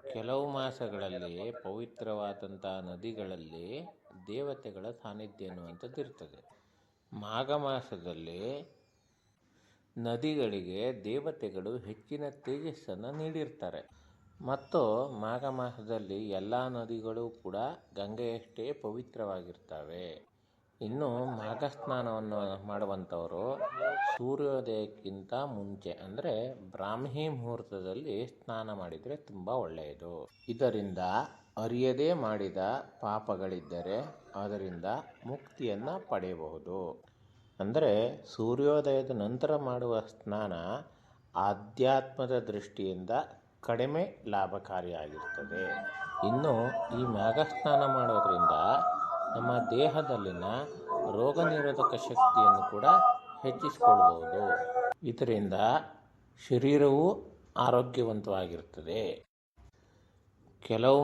ಕೆಲವು ಮಾಸಗಳಲ್ಲಿ ಪವಿತ್ರವಾದಂಥ ನದಿಗಳಲ್ಲಿ ದೇವತೆಗಳ ಸಾನ್ನಿಧ್ಯ ಎನ್ನುವಂಥದ್ದು ಇರ್ತದೆ. ಮಾಘ ಮಾಸದಲ್ಲಿ ನದಿಗಳಿಗೆ ದೇವತೆಗಳು ಹೆಚ್ಚಿನ ತೇಜಸ್ಸನ್ನು ನೀಡಿರ್ತಾರೆ. ಮತ್ತು ಮಾಘ ಮಾಸದಲ್ಲಿ ಎಲ್ಲ ನದಿಗಳು ಕೂಡ ಗಂಗೆಯಷ್ಟೇ ಪವಿತ್ರವಾಗಿರ್ತವೆ. ಇನ್ನು ಮಾಘ ಸ್ನಾನವನ್ನು ಮಾಡುವಂಥವರು ಸೂರ್ಯೋದಯಕ್ಕಿಂತ ಮುಂಚೆ ಅಂದರೆ ಬ್ರಾಹ್ಮಿ ಮುಹೂರ್ತದಲ್ಲಿ ಸ್ನಾನ ಮಾಡಿದರೆ ತುಂಬ ಒಳ್ಳೆಯದು. ಇದರಿಂದ ಅರಿಯದೇ ಮಾಡಿದ ಪಾಪಗಳಿದ್ದರೆ ಅದರಿಂದ ಮುಕ್ತಿಯನ್ನು ಪಡೆಯಬಹುದು. ಅಂದರೆ ಸೂರ್ಯೋದಯದ ನಂತರ ಮಾಡುವ ಸ್ನಾನ ಆಧ್ಯಾತ್ಮದ ದೃಷ್ಟಿಯಿಂದ ಕಡಿಮೆ ಲಾಭಕಾರಿಯಾಗಿರ್ತದೆ. ಇನ್ನು ಈ ಮಾಘ ಸ್ನಾನ ಮಾಡೋದ್ರಿಂದ ನಮ್ಮ ದೇಹದಲ್ಲಿನ ರೋಗ ನಿರೋಧಕ ಶಕ್ತಿಯನ್ನು ಕೂಡ ಹೆಚ್ಚಿಸಿಕೊಳ್ಳಬಹುದು. ಇದರಿಂದ ಶರೀರವು ಆರೋಗ್ಯವಂತವಾಗಿರ್ತದೆ. ಕೆಲವು